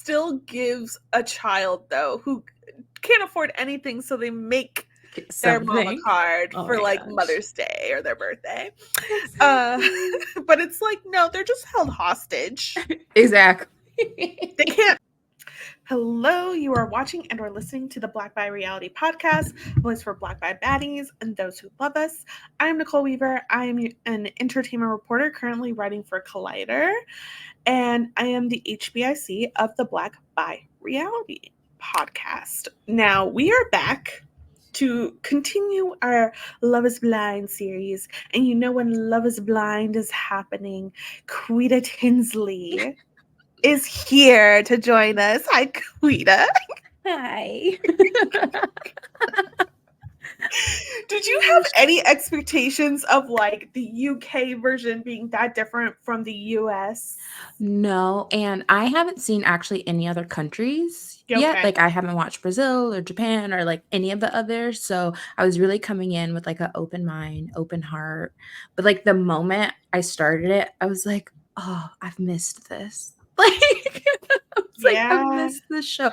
still gives a child, though, who can't afford anything, so they make their mom a Something. card Oh for my like gosh. Mother's Day or their birthday. Exactly. But it's like, no, they're just held hostage. Exactly. They can't. Hello, you are watching and or listening to the Black by Reality podcast, a voice for Black by baddies and those who love us. I am Nicole Weaver. I am an entertainment reporter currently writing for Collider, and I am the HBIC of the Black by Reality podcast. Now, we are back to continue our Love is Blind series, and you know when Love is Blind is happening, Quita Tinsley is here to join us. Hi, Quita. Hi. Did you have any expectations of like the UK version being that different from the US? No, and I haven't seen actually any other countries yet. Okay. Like I haven't watched Brazil or Japan or like any of the others. So I was really coming in with like an open mind, open heart. But like the moment I started it, I was like, oh, I've missed this. Like I was like, I've Yeah. missed this show.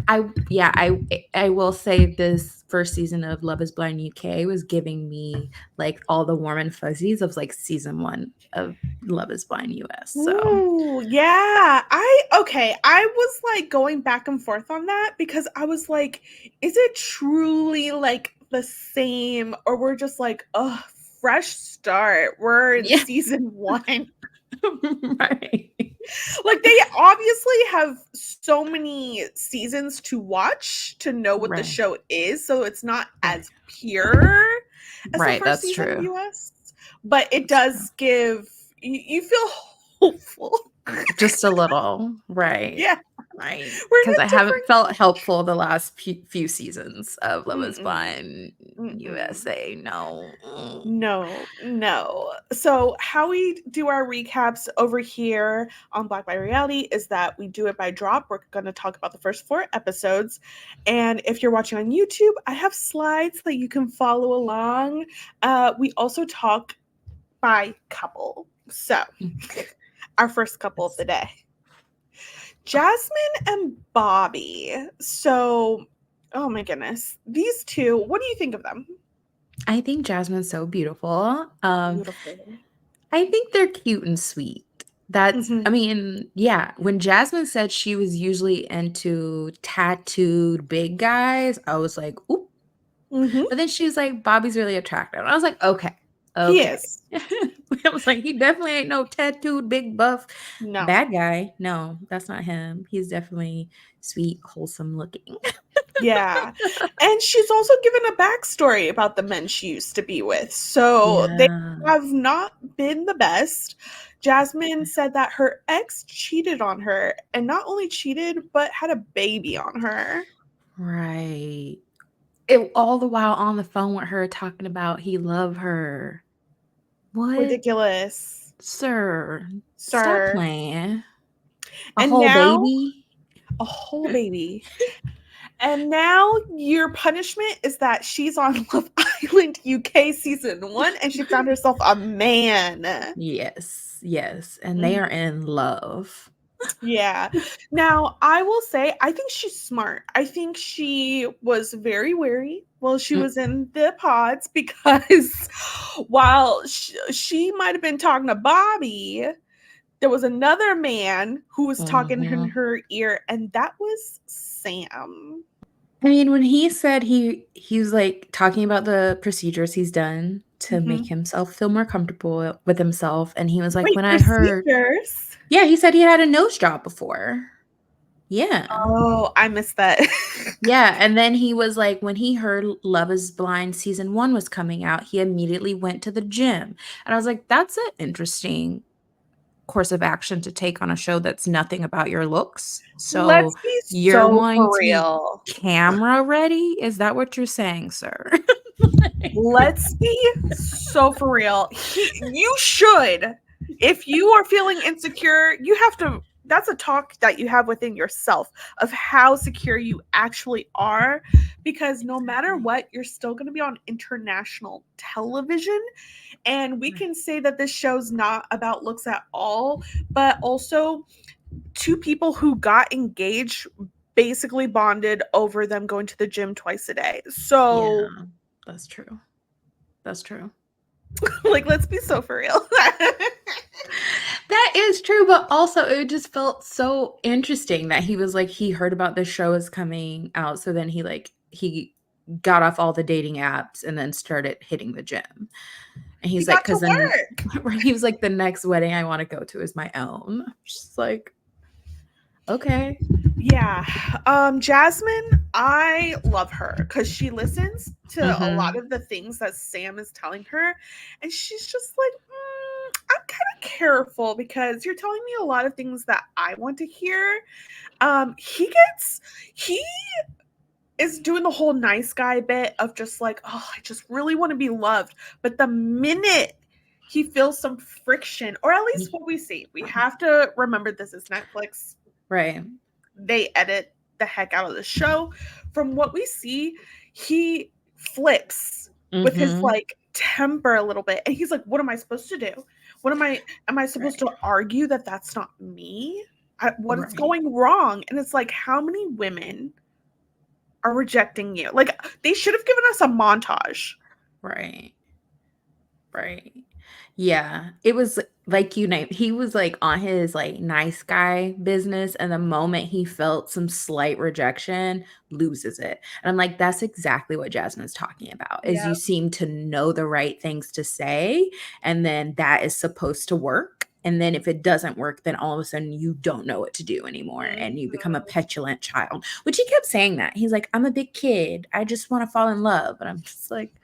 I will say this first season of Love is Blind UK was giving me like all the warm and fuzzies of like season 1 of Love is Blind US. So Ooh, yeah. I was like going back and forth on that because I was like, is it truly like the same, or we're just like, oh, fresh start. We're in yeah. season 1. Right. Like they obviously have so many seasons to watch to know what the Right. show is, so it's not Right. as pure as the Right. first That's season true. US, but it That's true. does give you feel hopeful. Just a little. Right. Yeah, Right. we're in Because a I haven't felt helpful the last few seasons of Love is different. Blind Mm-mm. USA. No. No. So, how we do our recaps over here on Black by Reality is that we do it by drop. We're going to talk about the first 4 episodes. And if you're watching on YouTube, I have slides that you can follow along. We also talk by couple. So, our first couple of the day, Jasmine and Bobby. So, oh my goodness. These two, what do you think of them? I think Jasmine's so beautiful. Beautiful. I think they're cute and sweet. That's, I Mm-hmm. mean, yeah, when Jasmine said she was usually into tattooed big guys, I was like, oop. Mm-hmm. But then she was like, Bobby's really attractive. And I was like, okay, He okay. is. I was like, he definitely ain't no tattooed big buff No. bad guy. No, that's not him. He's definitely sweet, wholesome looking. Yeah. And she's also given a backstory about the men she used to be with. So they Yeah. have not been the best. Jasmine said that her ex cheated on her, and not only cheated, but had a baby on her. Right. All the while on the phone with her talking about he loved her. What? Ridiculous. Sir, stop Sir. playing. A And whole now, baby? a whole baby. And now your punishment is that she's on Love Island UK season 1 and she found herself a man. Yes, yes, and they Mhm. are in love. Yeah. Now, I will say, I think she's smart. I think she was very wary while she Mm, was in the pods because while she might have been talking to Bobby, there was another man who was talking in mhm. her ear, and that was Sam. I mean, when he said he was, like, talking about the procedures he's done to make Mhm. himself feel more comfortable with himself, and he was like, Wait, "When I heard." procedures? Yeah, he said he had a nose job before. Yeah. Oh, I missed that. Yeah, and then he was like, when he heard Love is Blind season 1 was coming out, he immediately went to the gym, and I was like, "That's an interesting course of action to take on a show that's nothing about your looks. So Let's be you're so wanting for to be real. camera ready? Is that what you're saying, sir?" Let's be so for real. You should. If you are feeling insecure, you have to. That's a talk that you have within yourself of how secure you actually are. Because no matter Exactly. what, you're still going to be on international television. And we Right. can say that this show's not about looks at all, but also two people who got engaged basically bonded over them going to the gym twice a day. Yeah, So, that's true. That's true. like, let's be so for real. That is true, but also it just felt so interesting that he was like he heard about this show is coming out, so then he got off all the dating apps and then started hitting the gym. And He he's like, got to because then work. he was like, the next wedding I want to go to is my own. Just like, okay. Yeah. Jasmine, I love her because she listens to a lot Mm-hmm. of the things that Sam is telling her. And she's just like, I'm kind of careful because you're telling me a lot of things that I want to hear. He is doing the whole nice guy bit of just like, oh, I just really want to be loved. But the minute he feels some friction, or at least what we see, we have to remember this is Netflix. Right. They edit the heck out of the show. From what we see, he flips with his Mm-hmm. like temper a little bit. And he's like, what am I supposed to do? Am I supposed Right. to argue that that's not me? What is Right. going wrong? And it's like, how many women are rejecting you? Like, they should have given us a montage. Right. Right. Yeah. It was like you named he was like on his like nice guy business, and the moment he felt some slight rejection, loses it. And I'm like, that's exactly what Jasmine's talking about. Is Yeah. you seem to know the right things to say, and then that is supposed to work. And then if it doesn't work, then all of a sudden you don't know what to do anymore and you become a Mhm. petulant child. Which he kept saying that. He's like, I'm a big kid. I just want to fall in love. And I'm just like,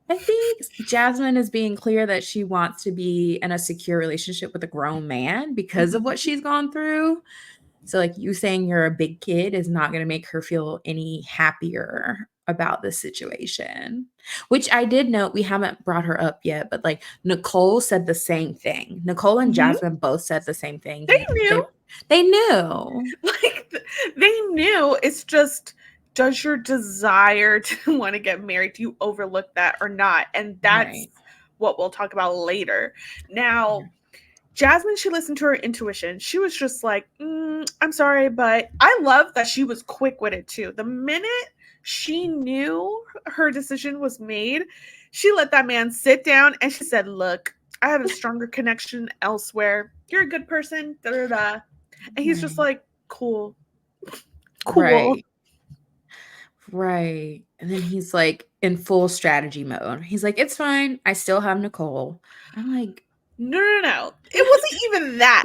I think Jasmine is being clear that she wants to be in a secure relationship with a grown man because of what Mhm. she's gone through. So, like you saying you're a big kid is not going to make her feel any happier about this situation. Which I did note, we haven't brought her up yet, but like Nicole said the same thing. Nicole and Mhm. Jasmine both said the same thing. They knew. They knew. Like, they knew. It's just, does your desire to want to get married, do you overlook that or not? And that's Right. what we'll talk about later. Now, Jasmine, she listened to her intuition. She was just like, I'm sorry, but I love that she was quick with it too. The minute she knew her decision was made, she let that man sit down and she said, look, I have a stronger connection elsewhere. You're a good person. Da, da, da. And he's just Right. like, cool, cool. Right. Right. And then he's like in full strategy mode. He's like, it's fine. I still have Nicole. I'm like, No, no, no. It wasn't even that.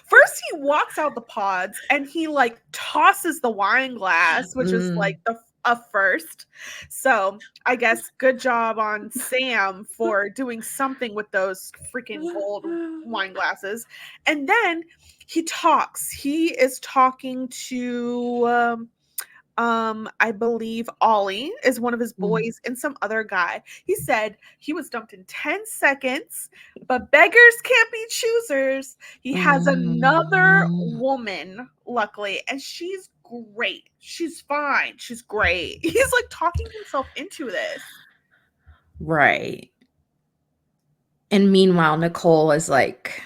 First he walks out the pods and he like tosses the wine glass, which is like mm. the a first. So I guess good job on Sam for doing something with those freaking gold wine glasses. And then he talks. He is talking to I believe Ollie is one of his Mm. boys and some other guy. He said he was dumped in 10 seconds, but beggars can't be choosers. He has another Mm. woman, luckily, and she's great. She's fine. She's great. He's like talking himself into this. Right. And meanwhile, Nicole is like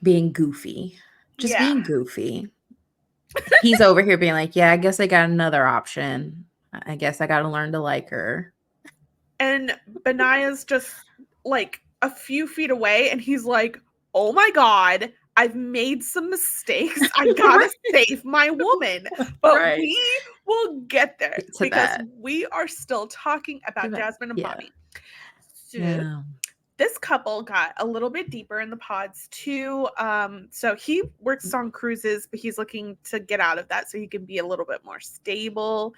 being goofy, just Yeah. being goofy. He's over here being like, yeah, I guess I got another option. I guess I got to learn to like her. And Benaya's just like a few feet away, and he's like, oh my God, I've made some mistakes. I gotta save my woman. But Right. we will get there Get to because that. we are still talking about Jasmine and Yeah. Bobby. So Yeah. this couple got a little bit deeper in the pods too. So he works on cruises, but he's looking to get out of that so he can be a little bit more stable.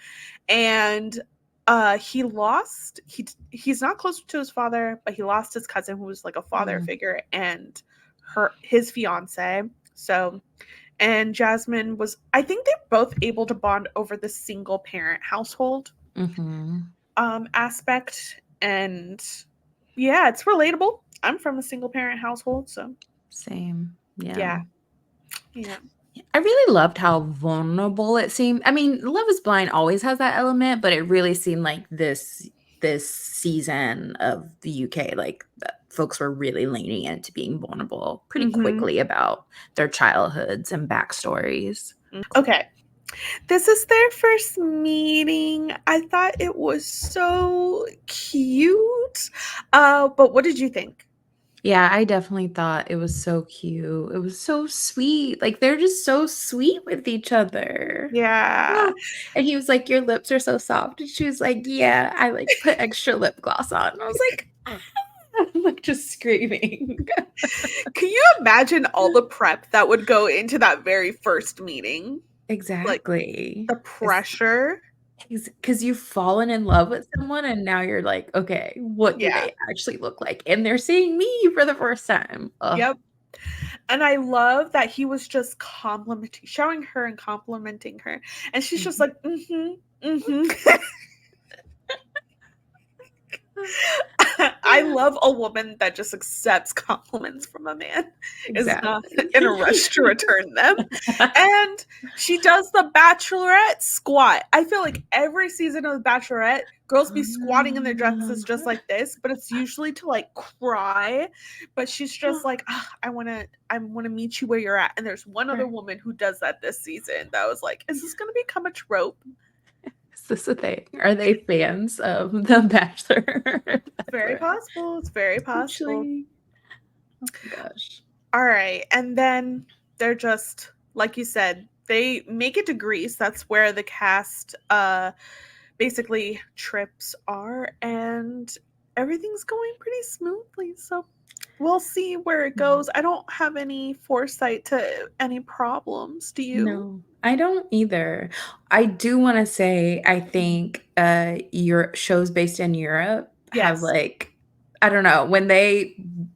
And he's not close to his father, but he lost his cousin who was like a father Mm. figure and his fiance. So and Jasmine was, I think they're both able to bond over the single parent household Mhm. aspect. And yeah, it's relatable. I'm from a single parent household, so Same. Yeah. yeah. Yeah. I really loved how vulnerable it seemed. I mean, Love is Blind always has that element, but it really seemed like this this season of the UK, like folks were really leaning into being vulnerable pretty quickly about their childhoods and backstories. Okay. This is their first meeting. I thought it was so cute. But what did you think? Yeah, I definitely thought it was so cute. It was so sweet. Like they're just so sweet with each other. Yeah. Ah, and he was like, "Your lips are so soft." And she was like, "Yeah, I like put extra lip gloss on." And I was like, "Ah." I'm like just screaming. Can you imagine all the prep that would go into that very first meeting? Like Exactly. the pressure. Because you've fallen in love with someone and now you're like, "Okay, what do Yeah. they actually look like?" And they're seeing me for the first time. Ugh, Yep. And I love that he was just complimenting, showing her and complimenting her. And she's just mhm. like, mm-hmm. I love a woman that just accepts compliments from a man, is not Exactly. in a rush to return them. And she does the bachelorette squat. I feel like every season of the Bachelorette, girls be squatting in their dresses just like this, but it's usually to like cry. But she's just like, "Ah, I wanna meet you where you're at." And there's one other Right. woman who does that this season that was like, is this gonna become a trope? Is this a thing? Are they fans of The Bachelor? It's very possible. It's very possible. Actually, oh my gosh. All right. And then they're just, like you said, they make it to Greece. That's where the cast basically trips are, and everything's going pretty smoothly. So we'll see where it Mhm. goes. I don't have any foresight to any problems. Do you? No, I don't either. I do wanna say I think, your shows based in Europe have, Yes. like I don't know, when they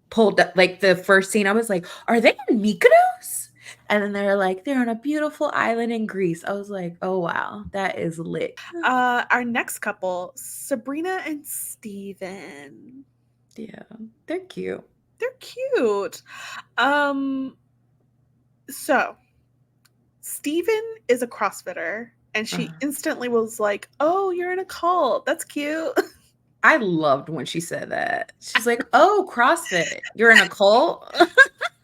pulled up like, the first scene, I was like, "Are they in Mykonos?" And then they're like, "They're on a beautiful island in Greece." I was like, "Oh, wow, that is lit." Our next couple, Sabrina and Steven. Yeah, they're cute. They're cute. Um, so Steven is a CrossFitter, and she Uh, instantly was like, "Oh, you're in a cult. That's cute." I loved when she said that. She's like, "Oh, CrossFit. You're in a cult?"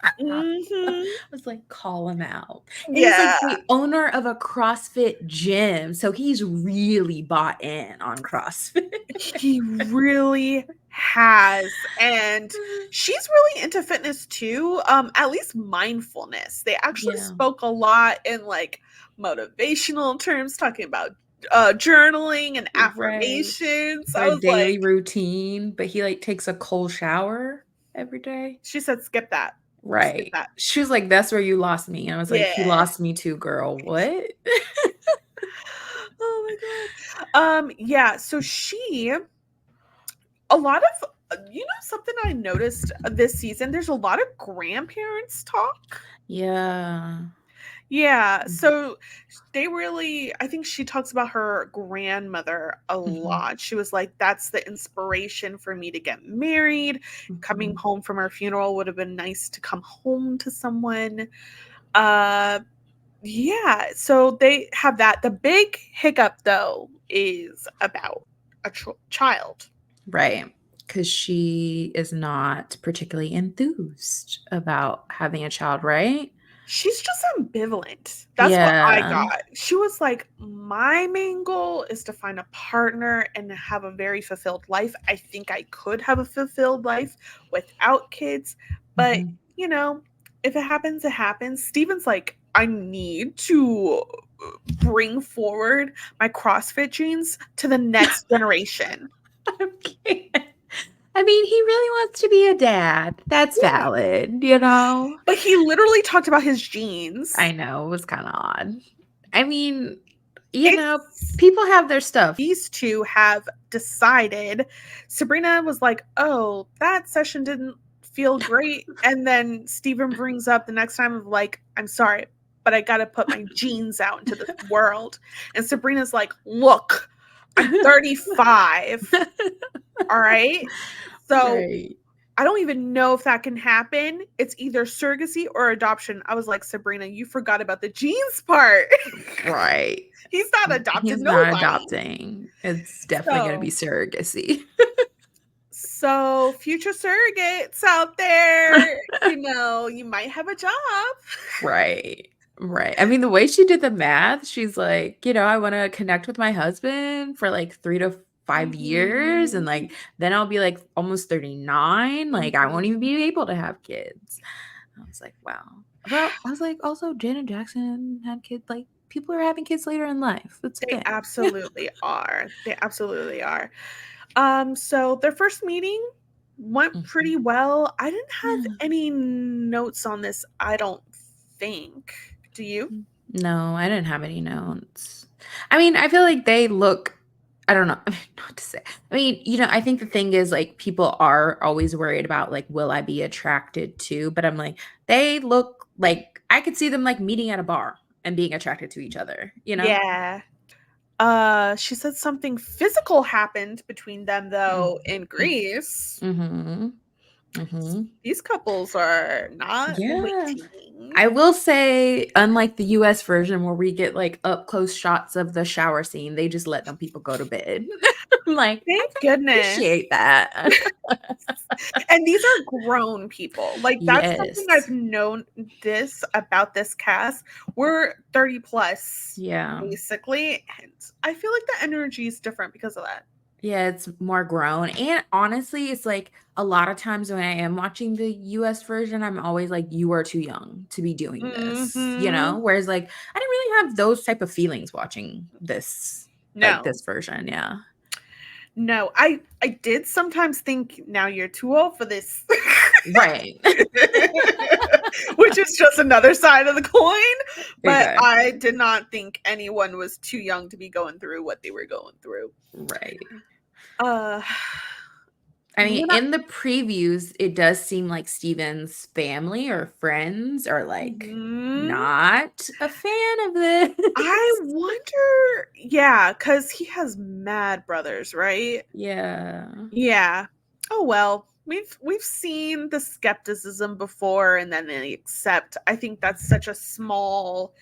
I Mhm. was like, "Call him out." And he's like Yeah, the owner of a CrossFit gym, so he's really bought in on CrossFit. he really has, and she's really into fitness too, at least mindfulness. They actually Yeah, spoke a lot in, like, motivational terms, talking about, journaling and right. affirmations. I Their was like daily routine, but he, like, takes a cold shower every day. she said, "Skip that. Skip Right. that." She was like, "That's where you lost me." And I was like, "He Yeah. lost me too, girl. What?" Oh my god. Yeah, so she a lot of something I noticed this season, there's a lot of grandparents talk. Yeah. Yeah, Mhm. so they really I think she talks about her grandmother a Mhm. lot. She was like, "That's the inspiration for me to get married. Coming Mhm. home from her funeral would have been nice to come home to someone." Uh, yeah, so they have that. The big hiccup, though, is about a child. Right, because she is not particularly enthused about having a child, right? She's just ambivalent. That's what I Yeah. got. She was like, "My main goal is to find a partner and have a very fulfilled life. I think I could have a fulfilled life without kids, but, Mhm. you know, if it happens, it happens." Steven's like, "I need to bring forward my CrossFit genes to the next generation." Okay. I mean, he really wants to be a dad. That's Yeah. valid, you know? But he literally talked about his genes. I know, it was kinda odd. I mean, you know, It's people have their stuff. these two have decided. Sabrina was like, "Oh, that session didn't feel great." And then Steven brings up the next time of like, "I'm sorry, but I got to put my genes out into the world." And Sabrina's like, "Look, I'm 35. All right? So Right. I don't even know if that can happen. It's either surrogacy or adoption. I was like, Sabrina, you forgot about the genes part. Right. He's not adopted He's not nobody. adopting. It's definitely going to be So, surrogacy. so future surrogates out there, you might have a job. Right. Right. I mean, the way she did the math, she's like, I want to connect with my husband for like 3 to 5 years. And Mhm. like, then I'll be like almost 39. Like, I won't Mhm. even be able to have kids. I was like, wow. But I was like, also, Janet Jackson had kids. Like, people are having kids later in life. It's They okay. absolutely are. They absolutely are. So their first meeting went Mhm. pretty well. I didn't have Yeah. any notes on this, I don't think. Do you? No, I didn't have any notes. I mean, I feel like they look, I don't know, I mean, not to say. I mean, I think the thing is like people are always worried about like, will I be attracted to? But I'm like, they look like I could see them like meeting at a bar and being attracted to each other, you know? Yeah. She said something physical happened between them though in Greece. Mm-hmm. Mm-hmm. These couples are not Yeah. waiting. I will say, unlike the US version where we get like up close shots of the shower scene, they just let them people go to bed. I'm like, I Thank can goodness. appreciate that. And these are grown people. Like that's something I've Yes. known this about this cast. We're 30 plus Yeah. basically, and I feel like the energy is different because of that. Yeah, it's more grown. And honestly, it's like a lot of times when I am watching the US version, I'm always like, you are too young to be doing this, Mhm. Whereas like I didn't really have those type of feelings watching this, like No. this version. Yeah. No, I did sometimes think now you're too old for this. Right. Which is just another side of the coin, but I Exactly. did not think anyone was too young to be going through what they were going through. Right. Uh I mean, moving in the previews, it does seem like Steven's family or friends are like on. not a fan of I this. wonder, yeah, because he has mad brothers, right? Yeah. Yeah. Oh well, we've seen the skepticism before, and then they accept. I think that's such a small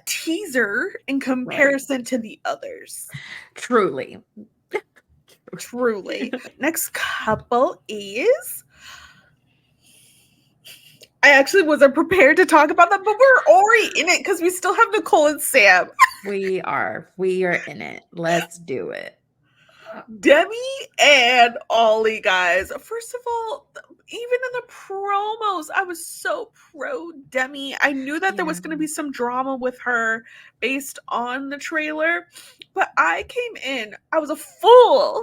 teaser in Right. comparison to the others. Truly. Truly. Next couple is. I actually wasn't prepared to talk about that, but we're already in it because we still have Nicole and Sam. We are. We are in it. Let's do it. Demi and Ollie, guys. First of all, even in the promos, I was so pro Demi. I knew that there Yeah. was going to be some drama with her based on the trailer, but I came in, I was a fool.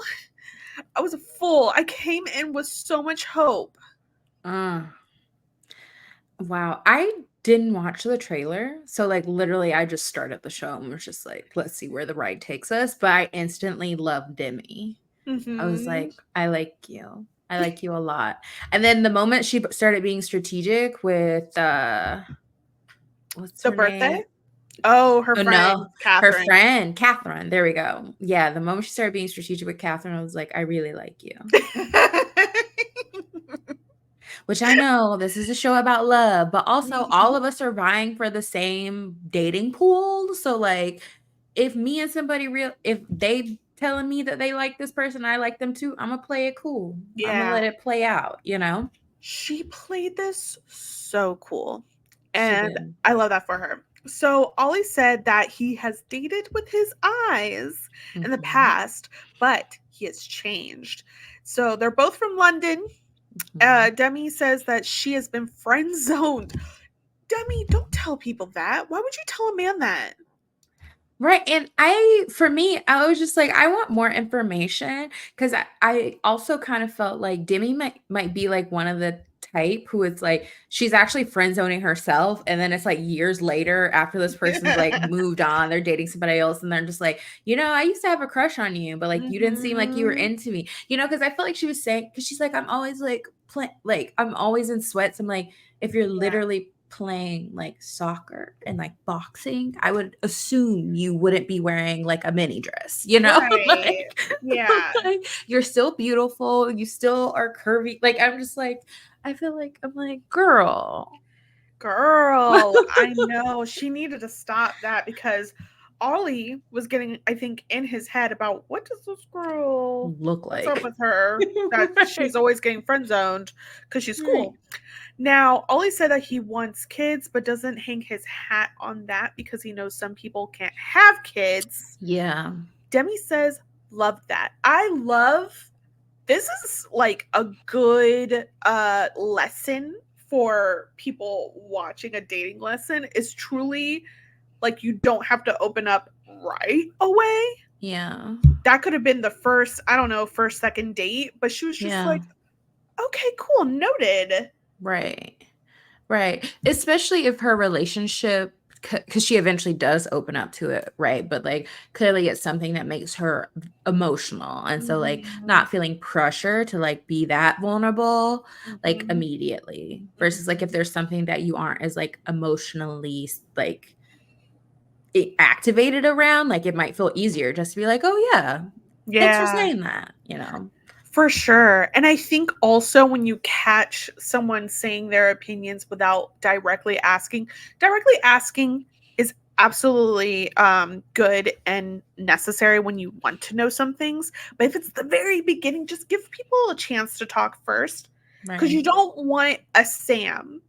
I was a fool. I came in with so much hope. Uh, wow. I didn't watch the trailer. So like literally I just started the show and was just like, let's see where the ride takes us. But I instantly loved Demi. I was Hmm. like, I like you. I like you a lot. And then the moment she started being strategic with what's The her birthday? name? Oh, her Oh friend, no, her Catherine. friend, Catherine. There we go. Yeah, the moment she started being strategic with Catherine, I was like, I really like you. Which I know this is a show about love, but also all of us are vying for the same dating pool. So like if me and somebody real if they telling me that they like this person, I like them too, I'm gonna play it cool. I'm gonna Yeah. let it play out. She played this so cool. She And did. I love that for her. So Ollie said that he has dated with his eyes in the Mhm. past, but he has changed. So they're both from London. Mhm. Demi says that she has been friend zoned. Demi, don't tell people that. Why would you tell a man that? Right, and for me, I was just like, I want more information because I also kind of felt like Demi might be like one of the type who it's like she's actually friend zoning herself, and then it's like years later after this person's like moved on, they're dating somebody else, and they're just like, I used to have a crush on you, but like you didn't seem like you were Hmm. into me, because I felt like she was saying because she's like, I'm always like I'm always in sweats. I'm like, if you're Yeah. literally playing like soccer and like boxing, I would assume you wouldn't be wearing like a mini dress, you know? Right. Yeah. Like you're still beautiful, you still are curvy. Like I'm just like, I feel like I'm like, girl. Girl, I know. She needed to stop that because Ollie was getting, I think, in his head about what does this girl, Look what's up like. with her? That Right. she's always getting friend zoned because she's Right. cool. Now, Ollie said that he wants kids, but doesn't hang his hat on that because he knows some people can't have kids. Yeah. Demi says, love that. I love this is like a good lesson for people watching a dating lesson is truly like you don't have to open up right away. Yeah. That could have been the first, I don't know, first, second date, but she was just Yeah. like, okay, cool, noted. Right. Right. Especially if her relationship, because she eventually does open up to it, right? But like clearly it's something that makes her emotional. And so, like, Mm-hmm. not feeling pressure to like be that vulnerable, like Mm-hmm. immediately, versus like if Mm-hmm. there's something that you aren't as like emotionally like activated around, like it might feel easier just to be like, oh, yeah, thanks for Yeah. saying that, you know? For sure. And I think also when you catch someone saying their opinions without directly asking is absolutely good and necessary when you want to know some things. But if it's the very beginning, just give people a chance to talk first. Because you Right. don't want a Sam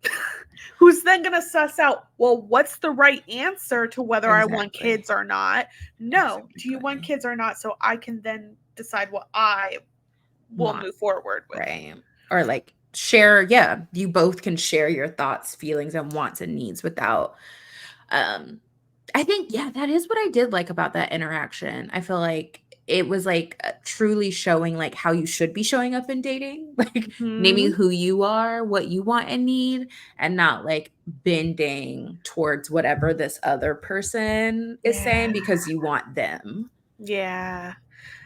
who's then going to suss out, well, what's the right answer to whether I want Exactly. kids or not? No. Do you want Exactly. kids or not? So I can then decide what I will Want. move forward with. Right. Or like share, yeah, you both can share your thoughts, feelings, and wants and needs without um I think, yeah, that is what I did like about that interaction. I feel like it was like truly showing like how you should be showing up in dating, like naming Hmm. who you are, what you want and need, and not like bending towards whatever this other person is Yeah. saying because you want them. Yeah.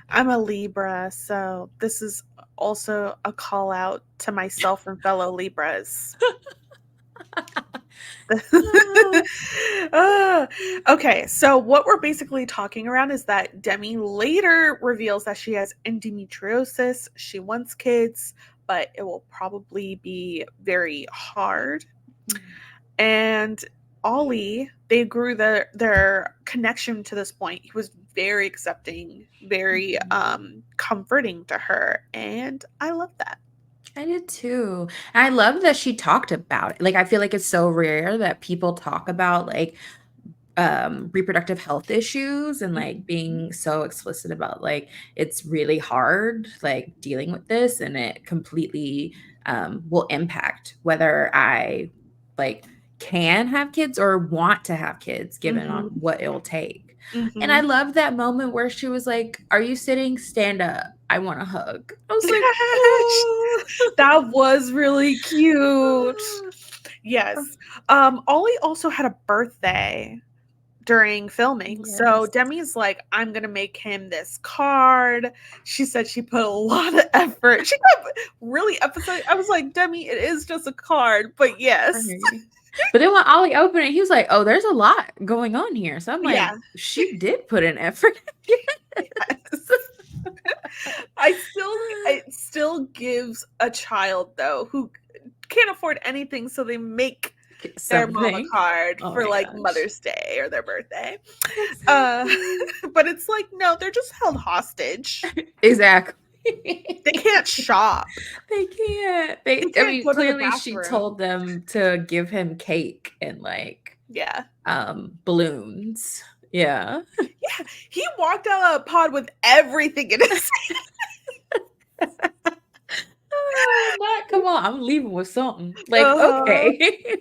I'm a Libra, so this is also a call out to myself and fellow Libras. Ah, okay, so what we're basically talking around is that Demi later reveals that she has endometriosis. She wants kids, but it will probably be very hard. And Ollie, they grew their connection to this point. He was very accepting, very comforting to her, and I love that. I did too. And I love that she talked about it. Like, I feel like it's so rare that people talk about like reproductive health issues and like Mhm. being so explicit about like it's really hard like dealing with this and it completely will impact whether I like can have kids or want to have kids given on Mhm. what it'll take. And I Mhm. love that moment where she was like, "Are you sitting? Stand up. I want a hug." I was like, "Oh." That was really cute. Yes. Ollie also had a birthday during filming. So Yes. Demi's like, I'm gonna make him this card. She said she put a lot of effort. She got really episode. I was like, Demi, it is just a card, but yes. Right. But then when Ollie opened it, he was like, "Oh, there's a lot going on here." So I'm like, Yeah. "She did put an effort." Yes. It still gives a child though who can't afford anything, so they make their mom a Something. card Oh for my like gosh. Mother's Day or their birthday. Uh, Exactly. but it's like, no, they're just held hostage. Exactly. They can't shop. They can't. They I can't mean, go to the clearly she bathroom. told them to give him cake and like Yeah. balloons. Yeah. Yeah. He walked out of the pod with everything in his Not come on, I'm leaving with something. Like, uh okay.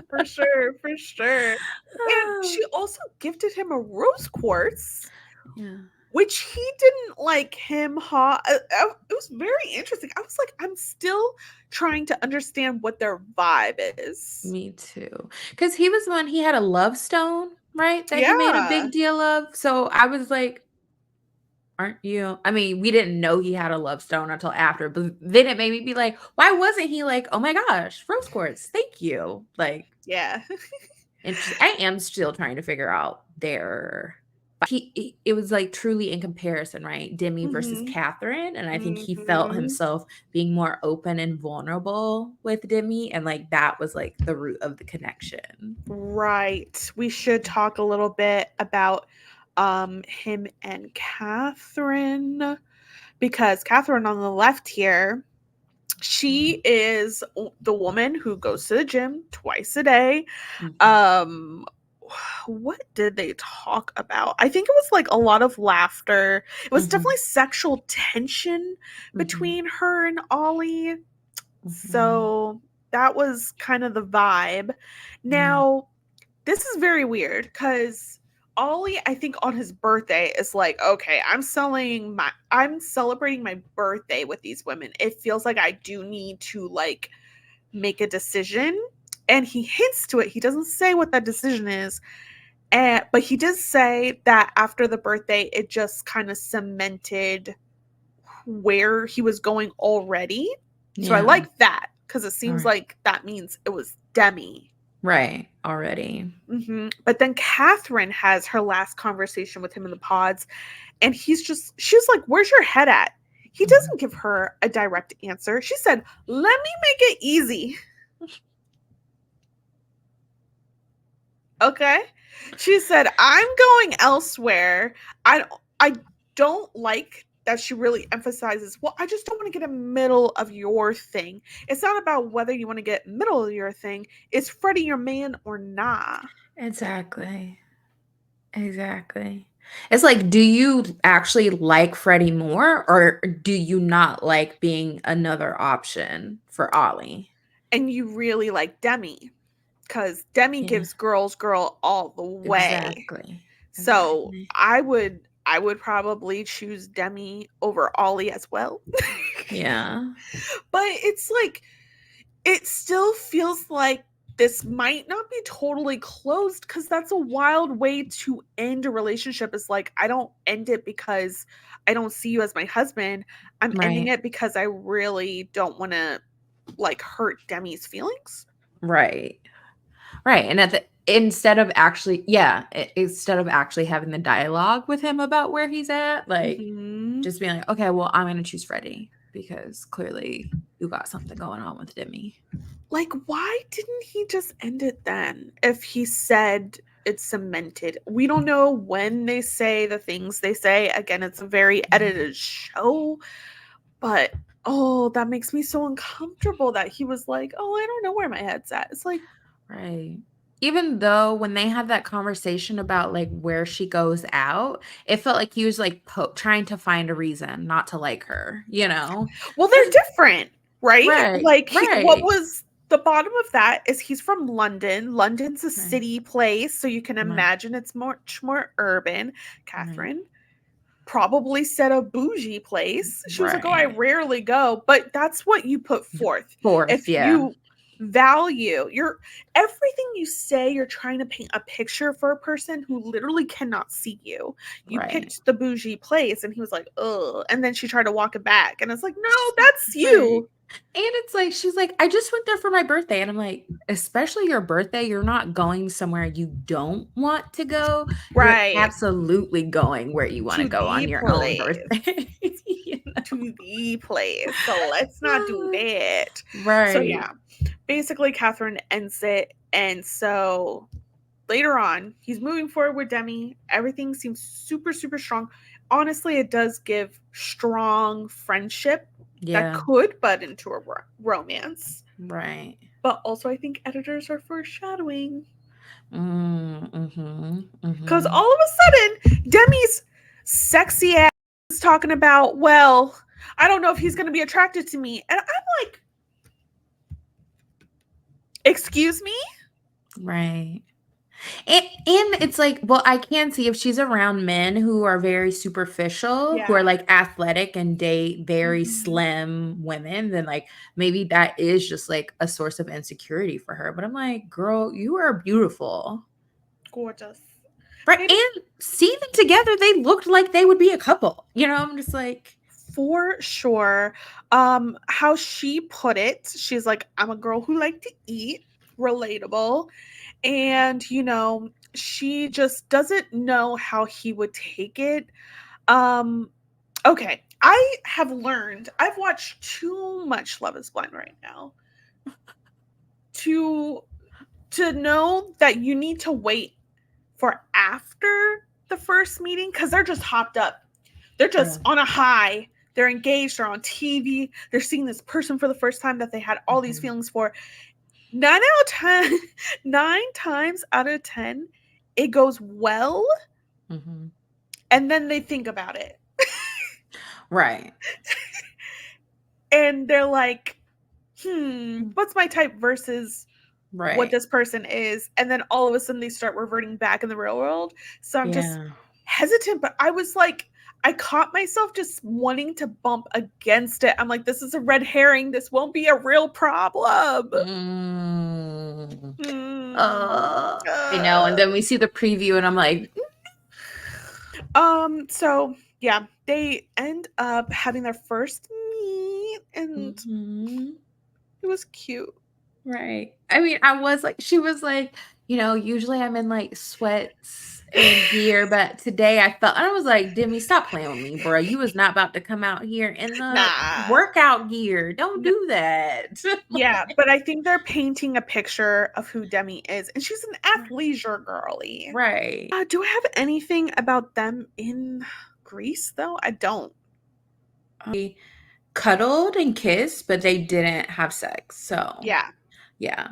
for sure, for sure. And she also gifted him a rose quartz, Yeah. which he didn't like him. It was very interesting. I was like, I'm still trying to understand what their vibe is. Me too. Because he was one he had a love stone, right, that he made a Yeah. big deal of, so I was like, aren't you? I mean, we didn't know he had a love stone until after, but then it made me be like, why wasn't he like, oh my gosh, rose quartz, thank you. Like, Yeah. interesting. I am still trying to figure out their. But it was like truly in comparison, right? Demi versus Mhm. Catherine, and I think he felt Mhm. himself being more open and vulnerable with Demi, and like that was like the root of the connection. Right. We should talk a little bit about him and Catherine, because Catherine on the left here, she is the woman who goes to the gym twice a day. Mhm. Um what did they talk about? I think it was like a lot of laughter. It was definitely Mhm. sexual tension Mhm. between her and Ollie. Mhm. So that was kind of the vibe. Yeah. Now, this is very weird because Ollie, I think on his birthday is like, okay, I'm celebrating my birthday with these women. It feels like I do need to like make a decision. And he hints to it. He doesn't say what that decision is. But he did say that after the birthday, it just kind of cemented where he was going already. So I Yeah. like that because it All seems right. like that means it was Demi. Right. Already. But then Catherine has her last conversation with him in the pods, and she's like, "Where's your head at?" He Mhm. doesn't give her a direct answer. She said, "Let me make it easy." Okay. She said, "I'm going elsewhere." I don't like that she really emphasizes, well, I just don't want to get in middle of your thing. It's not about whether you want to get middle of your thing. Is Freddie your man or nah? Exactly. Exactly. It's like, do you actually like Freddie more, or do you not like being another option for Ollie? And you really like Demi because Demi Yeah. gives girl all the way. Exactly. So Exactly. I would probably choose Demi over Ollie as well. Yeah. But it's like it still feels like this might not be totally closed because that's a wild way to end a relationship. Is like, I don't end it because I don't see you as my husband. I'm ending Right. it because I really don't want to like hurt Demi's feelings. Right. Right. And at the instead of actually, yeah, instead of actually having the dialogue with him about where he's at, like Hmm. just being like, okay, well, I'm gonna choose Freddie because clearly you got something going on with Demi. Like, why didn't he just end it then if he said it's cemented? We don't know when they say the things they say. Again, it's a very edited show. But oh, that makes me so uncomfortable that he was like, "Oh, I don't know where my head's at." It's like, Right. Even though when they had that conversation about like where she goes out, it felt like he was like trying to find a reason not to like her, you know? well, Cuz they're different, right? right, Like what right, was the bottom of that is he's from London. London's a right, city place, so you can right, imagine it's much more urban. right, Catherine probably said a bougie place. She was like, "Oh, I right. rarely go," but that's what you put forth. Fourth, If yeah. you value your everything you say, you're trying to paint a picture for a person who literally cannot see you. You Right. picked the bougie place, and he was like, "Ugh," and then she tried to walk it back, and it's like, "No, that's Right. you." And it's like she's like, "I just went there for my birthday." And I'm like, "Especially your birthday, you're not going somewhere you don't want to go. You're Right. absolutely going where you want to To go the on your own place. birthday." You To the place. So let's not do know? that. So Right. yeah, basically Catherine ends it. And so later on, he's moving forward with Demi. Everything seems super, super strong. Honestly, it does give strong friendship that Yeah. could butt into a romance. Right. But also, I think editors are foreshadowing. Mhm. Because Mhm. all of a sudden, Demi's sexy ass is talking about, well, I don't know if he's going to be attracted to me. And I'm like, excuse me? Right. And it's like, well, I can see if she's around men who are very superficial, who are Yeah. like athletic and date very Mhm. slim women, then like maybe that is just like a source of insecurity for her. But I'm like, girl, you are beautiful. Gorgeous. Right. Maybe And seeing them together, they looked like they would be a couple. I'm just like, for sure. How she put it, she's like, I'm a girl who like to eat, relatable. And, she just doesn't know how he would take it. Um, okay. I have learned, I've watched too much Love is Blind right now to know that you need to wait for after the first meeting because they're just hopped up. They're yeah. just on a high. They're engaged. They're on TV. They're seeing this person for the first time that they had all these Mm-hmm. feelings for. 9 out of 10, 9 times out of 10, it goes well, Mm-hmm. and then they think about it. Right. And they're like, what's my type versus what Right. this person is? And then all of a sudden they start reverting back in the real world. So I'm just Yeah. hesitant, but I was like, I caught myself just wanting to bump against it. I'm like, this is a red herring. This won't be a real problem. Mm. Hmm. I know. And then we see the preview, and I'm like, So yeah, they end up having their first meet, and mm-hmm. it was cute. Right. I mean, she was like, usually I'm in like sweats and gear, but today I was like, Demi, stop playing with me, bro. You was not about to come out here in the Nah. workout gear. Don't No, do that. yeah, but I think they're painting a picture of who Demi is, and she's an athleisure girly. Right. Do I have anything about them in Greece though? I don't. They cuddled and kissed, but they didn't have sex. So, Yeah. yeah,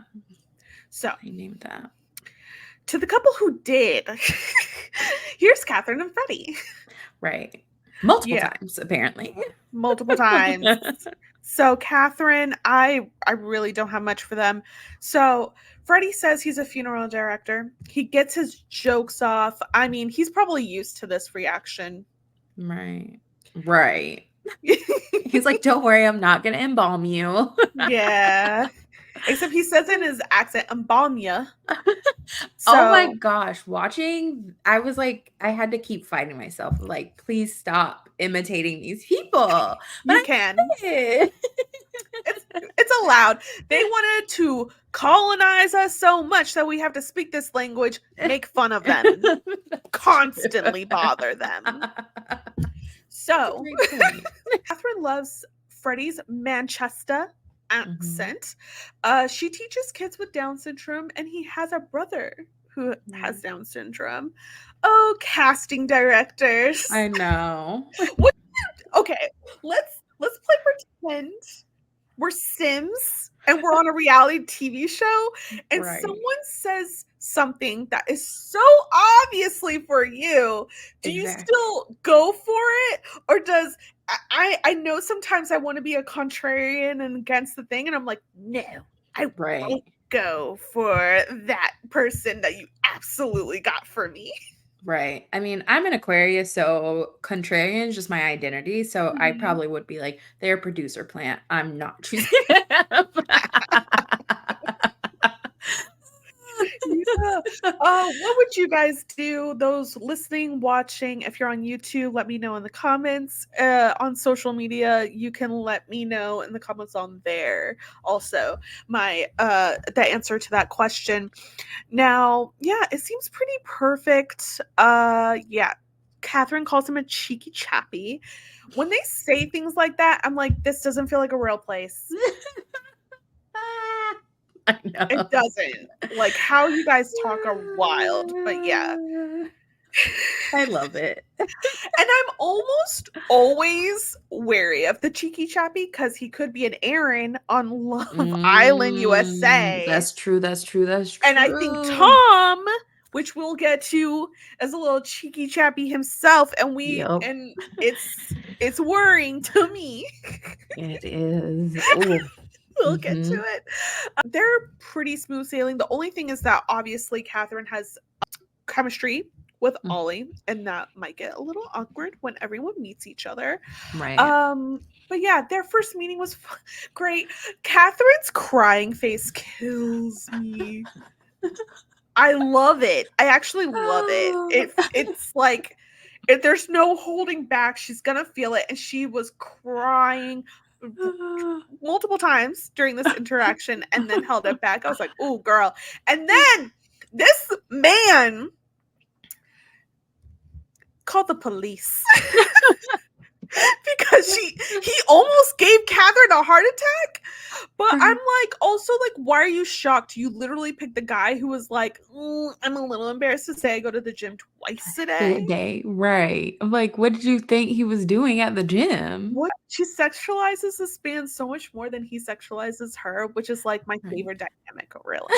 So I named that. to the couple who did, here's Catherine and Freddie. Right. Multiple Yeah, times, apparently. multiple times. So Catherine, I really don't have much for them. So Freddie says he's a funeral director. He gets his jokes off. I mean, he's probably used to this reaction. Right. Right. He's like, don't worry, I'm not going to embalm you. Yeah. Except he says in his accent, embalm ya. Oh my So gosh, watching, I was like, I had to keep fighting myself. Like, please stop imitating these people. But you I can. did. It's allowed. They wanted to colonize us so much that we have to speak this language, make fun of them, constantly bother them. That's a So great point. Catherine loves Freddie's Manchester Mhm. accent. She teaches kids with Down syndrome, and he has a brother who has Mm. Down syndrome. Oh, casting directors. I know. What? Okay, let's play pretend we're Sims and we're on a reality TV show, and Right. someone says something that is so obviously for you. Do you Exactly. still go for it, or does I know sometimes I want to be a contrarian and against the thing, and I'm like, no, I Right. won't go for that person that you absolutely got for me. Right. I mean, I'm an Aquarius, so contrarian is just my identity. So I Mhm. probably would be like, they're a producer plant. I'm not choosing them. Yeah. What would you guys do? Those listening, watching, if you're on YouTube, let me know in the comments. On social media, you can let me know in the comments on there. Also, my the answer to that question. Now, yeah, it seems pretty perfect. Yeah. Catherine calls him a cheeky chappy. When they say things like that, I'm like, this doesn't feel like a real place. I It know. doesn't. Like how you guys talk are wild, but yeah. I love it. And I'm almost always wary of the cheeky chappy because he could be an Aaron on Love Island USA. That's true. That's true. That's And I think true. Tom, which we'll get to, as a little cheeky chappy himself, Yep. and it's worrying to me. It is. Oh. We'll get to Mm-hmm. it. They're pretty smooth sailing. The only thing is that obviously Catherine has chemistry with Ollie, and that might get a little awkward when everyone meets each other. Right. But yeah, their first meeting was great. Catherine's crying face kills me. I love it. I actually love it. Oh. It's like if there's no holding back, she's gonna feel it. And she was crying multiple times during this interaction and then held it back. I was like, "Oh, girl." And then this man called the police because he almost gave Catherine a heart attack. But I'm like, also, like, why are you shocked? You literally picked the guy who was like, I'm a little embarrassed to say I go to the gym twice a day. Day, right. I'm like, what did you think he was doing at the gym? What? She sexualizes this man so much more than he sexualizes her, which is like my Right. favorite dynamic, really.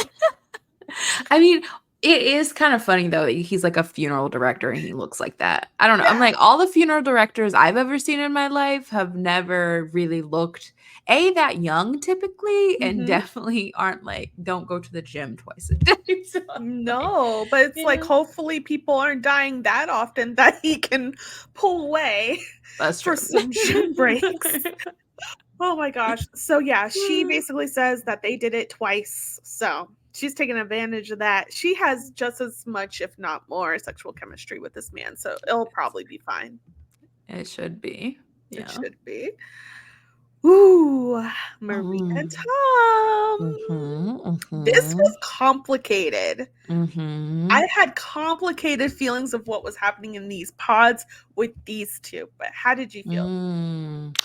I mean, it is kind of funny though that he's like a funeral director and he looks like that. I don't know. I'm Yeah. like all the funeral directors I've ever seen in my life have never really looked that young typically and Hmm. definitely aren't like don't go to the gym twice a day. So I'm like, No, but it's you like know, hopefully people aren't dying that often that he can pull away that's for true. some gym breaks. Oh my gosh. So yeah, she basically says that they did it twice. So she's taking advantage of that. She has just as much, if not more, sexual chemistry with this man. So it'll probably be fine. It should be. It Yeah. should be. Ooh, Marie and Mm. Tom. Mhm. This Mhm. was complicated. Mhm. I had complicated feelings of what was happening in these pods with these two, but how did you feel? Mm.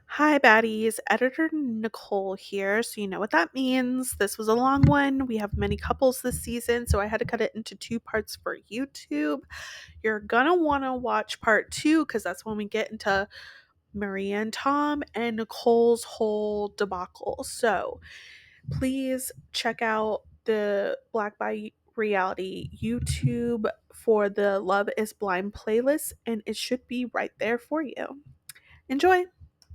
Hi, baddies. Editor Nicole here. So, you know what that means. This was a long one. We have many couples this season, so I had to cut it into two parts for YouTube. You're gonna want to watch part two because that's when we get into Maria and Tom and Nicole's whole debacle. So, please check out the Black by Reality YouTube for the Love is Blind playlist, and it should be right there for you. Enjoy.